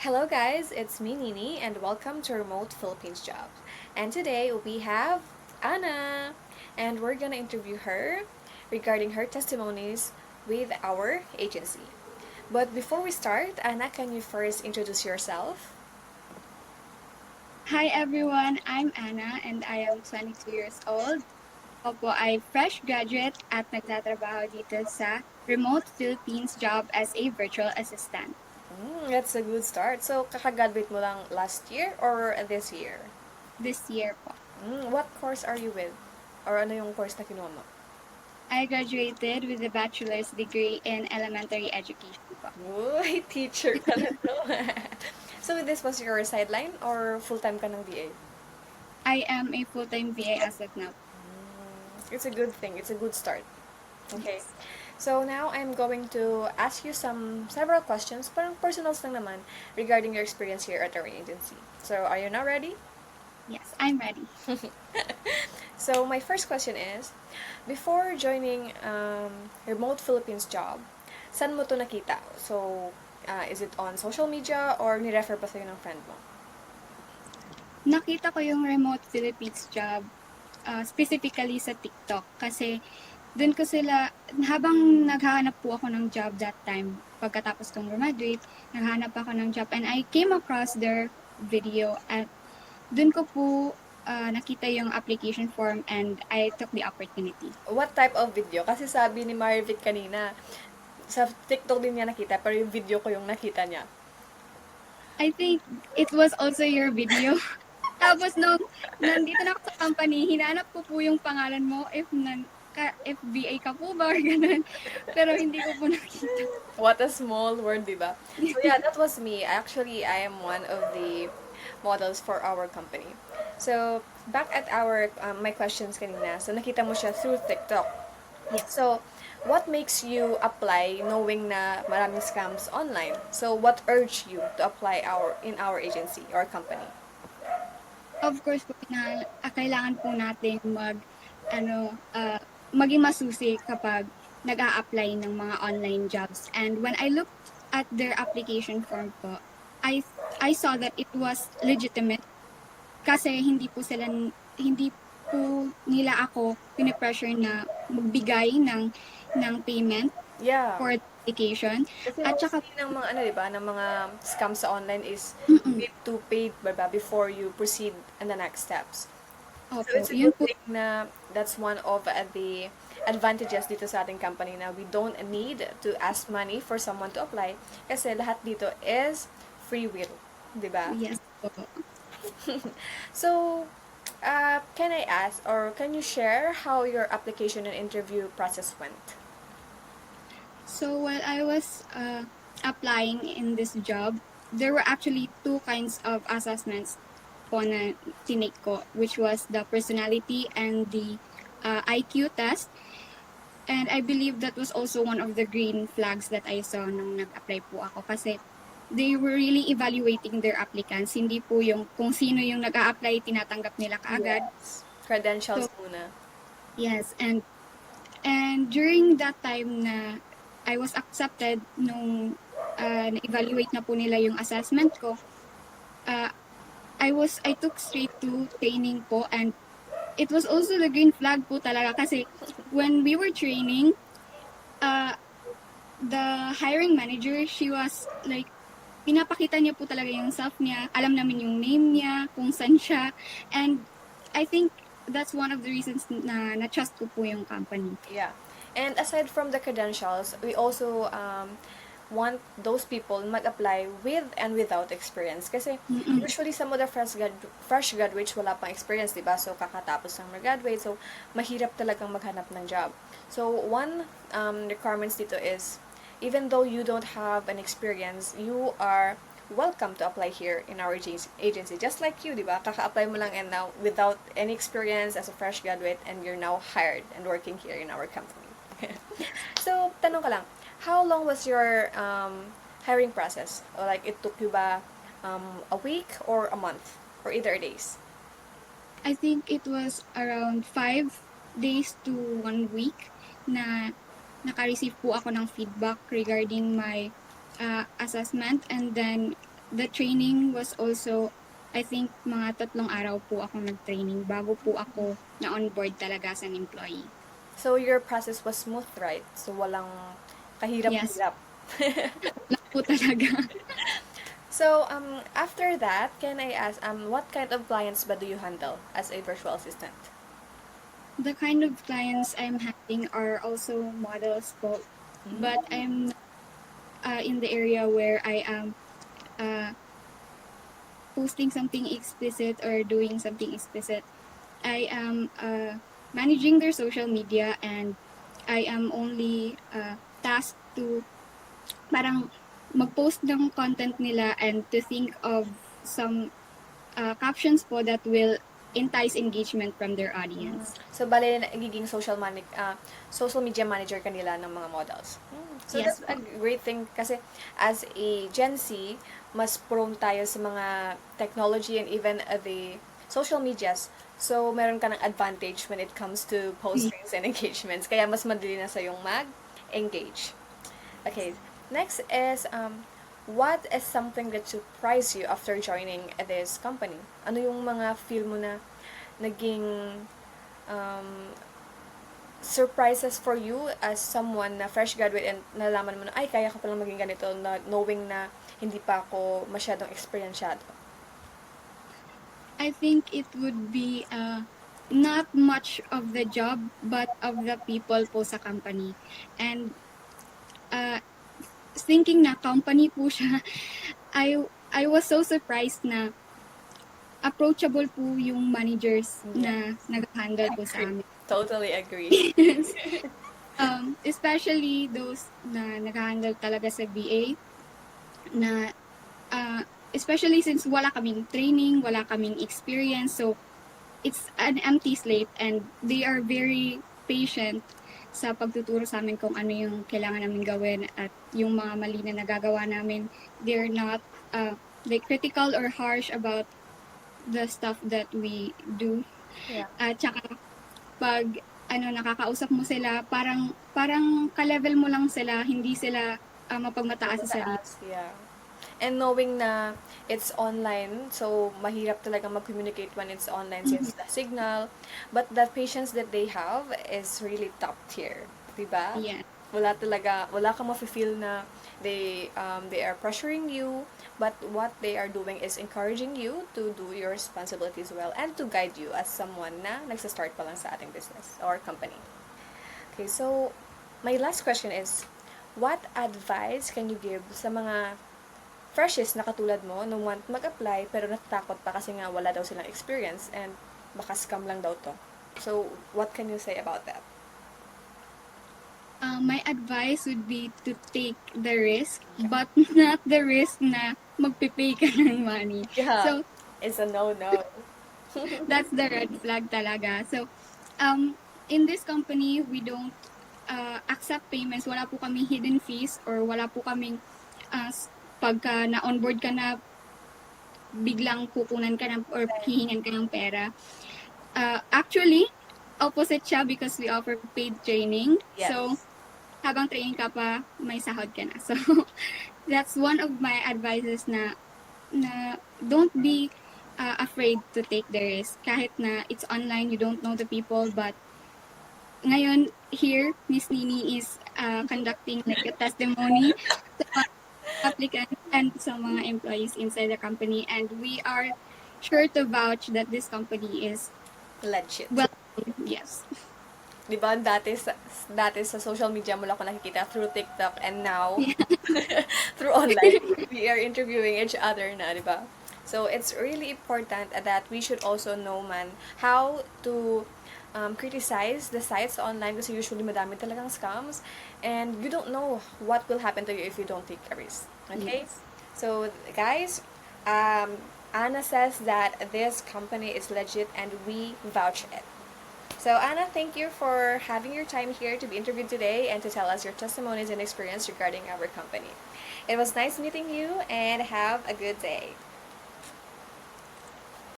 Hello guys, it's me Nini and welcome to Remote Philippines Jobs. And today we have Anna and we're gonna interview her regarding her testimonies with our agency. But before we start, Anna, can you first introduce yourself? Hi everyone, I'm Anna and I am 22 years old. Opo, ay fresh graduate at nagtatrabaho dito sa Remote Philippines job as a virtual assistant. That's a good start. So, kakagraduate mo lang last year or this year? This year po. What course are you with? Or ano yung course na kinuha mo? I graduated with a bachelor's degree in elementary education po. Uy, teacher ka na to. So, this was your sideline or full-time ka ng VA? I am a full-time VA as of now. It's a good thing. It's a good start. Okay. Yes. So now I'm going to ask you several questions, parang personals lang naman, regarding your experience here at our agency. So are you now ready? Yes, I'm ready. So my first question is, before joining Remote Philippines job, saan mo to nakita? So is it on social media or ni-refer pa sa'yo ng friend mo? Nakita ko yung Remote Philippines job specifically sa TikTok kasi doon ko sila, habang naghahanap po ako ng job that time, pagkatapos kong graduate, naghahanap ako ng job and I came across their video at doon ko po nakita yung application form and I took the opportunity. What type of video? Kasi sabi ni Marivic kanina, sa TikTok din niya nakita, pero yung video ko yung nakita niya. I think it was also your video. Tapos nung nandito na ako sa company, hinanap ko po yung pangalan mo if BA ka po ba or ganun. Pero hindi ko po nakita. What a small world, diba? So yeah, that was me. Actually, I am one of the models for our company. So, back at my questions kanina, so nakita mo siya through TikTok. Yes. So, what makes you apply knowing na maraming scams online? So, what urged you to apply in our agency or company? Of course po na kailangan po natin ano, maging masusi kapag nag-a-apply ng mga online jobs. And when I looked at their application form po, I I saw that it was legitimate kasi hindi po nila ako pinipressure na magbigay ng payment Yeah. for the application. Kasi At saka, mostly ng mga ano, 'di ba, ng mga scam sa online is you mm-mm, need to pay, 'di ba, before you proceed in the next steps. So opo, it's a yun good po, thing na that's one of the advantages dito sa ating company na we don't need to ask money for someone to apply kasi lahat dito is free will, 'di ba? yes po. So, can I ask or can you share how your application and interview process went? So while I was applying in this job, there were actually two kinds of assessments po na tinake ko, which was the personality and the IQ test. And I believe that was also one of the green flags that I saw nung nag-apply po ako kasi they were really evaluating their applicants. Hindi po yung kung sino yung nag-a-apply, tinatanggap nila kaagad. Yes. Credentials So, muna. yes. And during that time na I was accepted nung na-evaluate na po nila yung assessment ko, uh, I took straight to training po and it was also the green flag po talaga kasi when we were training, uh, the hiring manager, she was like, pinapakita niya po talaga yung self niya, alam namin yung name niya, kung saan siya, and I think that's one of the reasons na na-trust ko po yung company. Yeah. And aside from the credentials, we also want those people mag-apply with and without experience. Kasi Mm-mm. usually some of the fresh graduates wala pang experience, di ba? So kakatapos ng mag-graduate, so mahirap talagang maghanap ng job. So one requirements dito is, even though you don't have an experience, you are welcome to apply here in our agency. Just like you, di ba? Kaka-apply mo lang and now without any experience as a fresh graduate and you're now hired and working here in our company. So, tanong ka lang, how long was your hiring process? Or like, it took you ba a week or a month? Or either days? I think it was around 5 days to 1 week na naka-receive po ako ng feedback regarding my assessment and then the training was also, I think, mga 3 araw po ako nag-training bago po ako na-onboard talaga as an employee. So your process was smooth, right? So walang Yes, kahirap-hirap. lang po talaga. So after that, can I ask what kind of clients ba do you handle as a virtual assistant? The kind of clients I'm having are also models po, but I'm in the area where I am uh, posting something explicit or doing something explicit. I am managing their social media, and I am only tasked to parang mag-post ng content nila and to think of some captions po that will entice engagement from their audience. So bale nagiging social media manager kanila ng mga models. So Yes that's a po. great thing kasi as a Gen Z, mas prone tayo sa mga technology and even the social medias. So meron ka ng advantage when it comes to postings and engagements. Kaya mas madali na sa yung mag-engage. Okay, next is what is something that surprised you after joining this company? Ano yung mga feel mo na naging um, surprises for you as someone na fresh graduate and nalaman mo na, ay, kaya ko palang maging ganito, na, knowing na hindi pa ako masyadong experiensyado? I think it would be not much of the job but of the people po sa company. And thinking na company po siya, I was so surprised na approachable po yung managers na nag-handle po sa amin. Totally agree. Especially those na nag-handle talaga sa VA na especially since wala kaming training, wala kaming experience, so it's an empty slate and they are very patient sa pagtuturo sa amin kung ano yung kailangan namin gawin at yung mga mali na nagagawa namin. They're not like critical or harsh about the stuff that we do. Yeah. At saka pag nakakausap mo sila, parang ka-level mo lang sila, hindi sila mapagmataas sa sarili. Mataas, yeah. And knowing na it's online, so mahirap talaga mag-communicate when it's online since the signal. But the patience that they have is really top tier. Diba? Yeah. Wala kang mafe-feel na they are pressuring you, but what they are doing is encouraging you to do your responsibilities well and to guide you as someone na nagsa-start pa lang sa ating business or company. Okay, so my last question is, what advice can you give sa mga freshies na katulad mo nung want mag-apply pero natatakot pa kasi nga wala daw silang experience and baka scam lang daw to? So, what can you say about that? My advice would be to take the risk, but not the risk na magpipay ka ng money. Yeah, So, it's a no-no. that's the red flag talaga. So, in this company, we don't accept payments. Wala po kaming hidden fees or wala po kaming pagka na-onboard ka na, biglang kukunan ka na or hihingan ka ng pera. Actually, opposite siya because we offer paid training. Yes. So, habang training ka pa, may sahod ka na. So, that's one of my advices na don't be afraid to take the risk. Kahit na it's online, you don't know the people, but ngayon, here, Miss Nini is conducting like a testimony sa mga applicants and sa mga employees inside the company, and we are sure to vouch that this company is Legit. well, yes. Di ba, dati sa social media mo lang ako nakikita through TikTok and now, through online, we are interviewing each other na, di ba? So, it's really important that we should also know how to criticize the sites online kasi usually madami talagang scams and you don't know what will happen to you if you don't take a risk. Okay? Yes. So, guys, Anna says that this company is legit and we vouch it. So, Anna, thank you for having your time here to be interviewed today and to tell us your testimonies and experience regarding our company. It was nice meeting you and have a good day.